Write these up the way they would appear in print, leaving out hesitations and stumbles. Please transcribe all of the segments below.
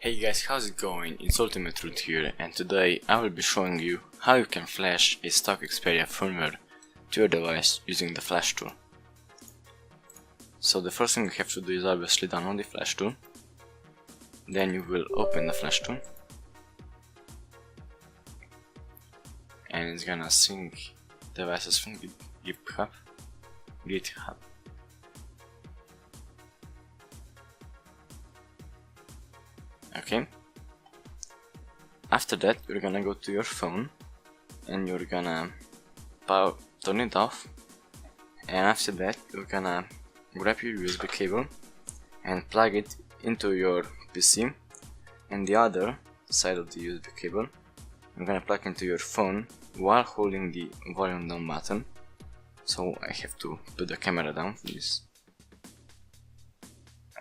Hey guys, how's it going? It's Ultimate Root here, and today I will be showing you how you can flash a stock Xperia firmware to your device using the flash tool. So the first thing you have to do is obviously download the flash tool. Then you will open the flash tool and it's gonna sync devices from GitHub. Okay. After that, you're gonna go to your phone and you're gonna turn it off, and after that you're gonna grab your USB cable and plug it into your PC, and the other side of the USB cable you're gonna plug into your phone while holding the volume down button. So I have to put the camera down for this.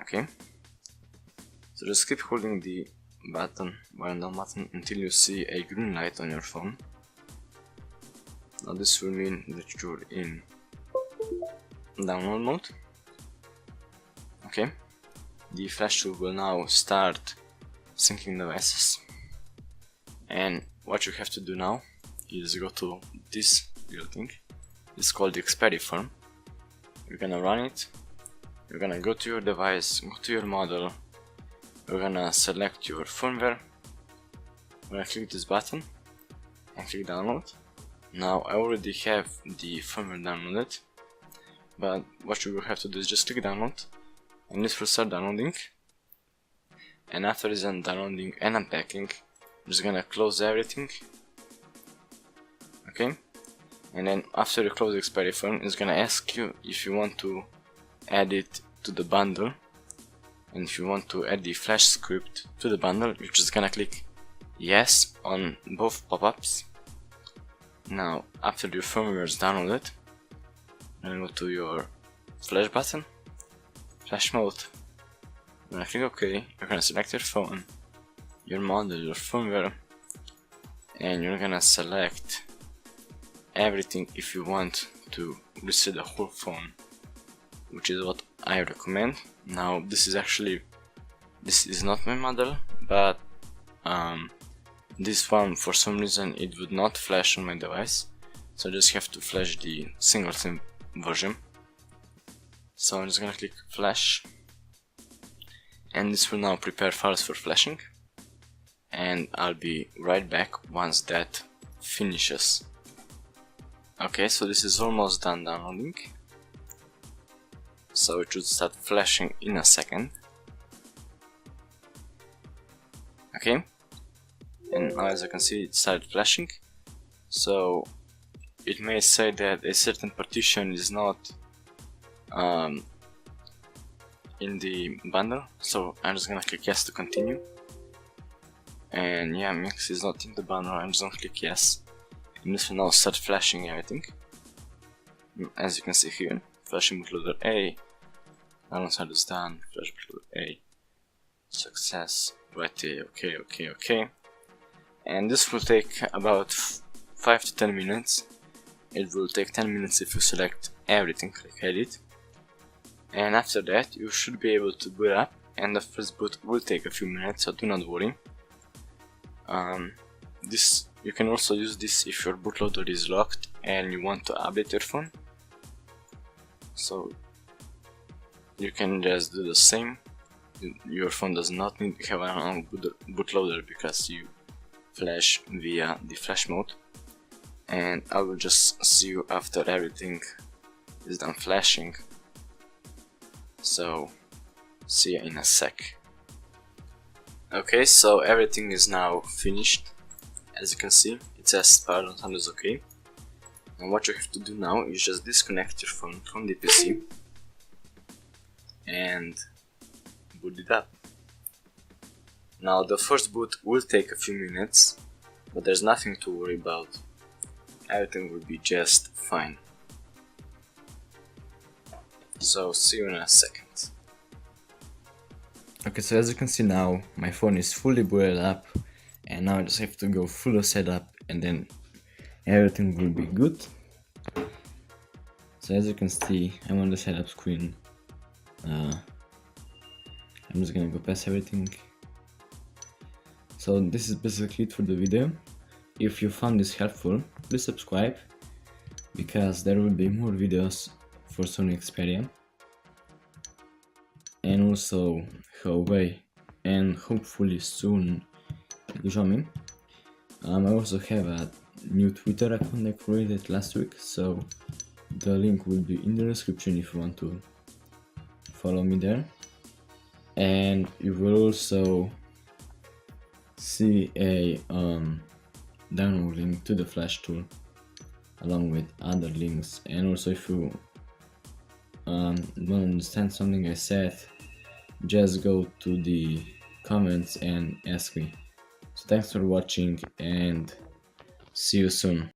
Okay. So just keep holding the volume down button until you see a green light on your phone. Now this will mean that you're in download mode. Okay. The flash tool will now start syncing devices. And what you have to do now is go to this little thing. It's called the Xperia firm. You're gonna run it. You're gonna go to your device, go to your model. We're gonna select your firmware. We're gonna click this button and click download. Now I already have the firmware downloaded, but what you will have to do is just click download and this will start downloading. And after it's done downloading and unpacking, I'm just gonna close everything. Okay, and then after you close the Xperia firm, it's gonna ask you if you want to add it to the bundle. And if you want to add the flash script to the bundle, you're just gonna click yes on both pop-ups. Now after your firmware is downloaded, you're gonna go to your flash button, flash mode, you're gonna click OK, you're gonna select your phone, your model, your firmware, and you're gonna select everything if you want to reset the whole phone, which is what I recommend. Now this is not my model, but this one for some reason it would not flash on my device, so I just have to flash the single SIM version. So I'm just gonna click flash, and this will now prepare files for flashing, and I'll be right back once that finishes. Okay, so this is almost done downloading. So it should start flashing in a second. Okay, and now as you can see it started flashing. So it may say that a certain partition is not in the bundle, so I'm just gonna click yes to continue. And yeah, Mix is not in the bundle, I'm just gonna click yes, and this will now start flashing everything. As you can see here, flashing bootloader A, download side is done, flash bootloader A, success, right A, okay. And this will take about 5 to 10 minutes. It will take 10 minutes if you select everything, click edit. And after that you should be able to boot up, and the first boot will take a few minutes, so do not worry. You can also use this if your bootloader is locked and you want to update your phone. So you can just do the same. Your phone does not need to have an on bootloader because you flash via the flash mode. And I will just see you after everything is done flashing. So see you in a sec. Okay, so everything is now finished. As you can see, it says power on sound is okay. And what you have to do now is just disconnect your phone from the PC and boot it up. Now the first boot will take a few minutes, but there's nothing to worry about. Everything will be just fine. So see you in a second. Okay, so as you can see now, my phone is fully booted up, and now I just have to go through the setup and then everything will be good. So as you can see, I'm on the setup screen. I'm just gonna go past everything. So this is basically it for the video. If you found this helpful, please subscribe, because there will be more videos for Sony Xperia, and also Huawei, and hopefully soon Xiaomi. I also have a new Twitter account I created last week, so the link will be in the description if you want to follow me there. And you will also see a download link to the Flash tool along with other links. And also, if you don't understand something I said, just go to the comments and ask me. So thanks for watching and see you soon.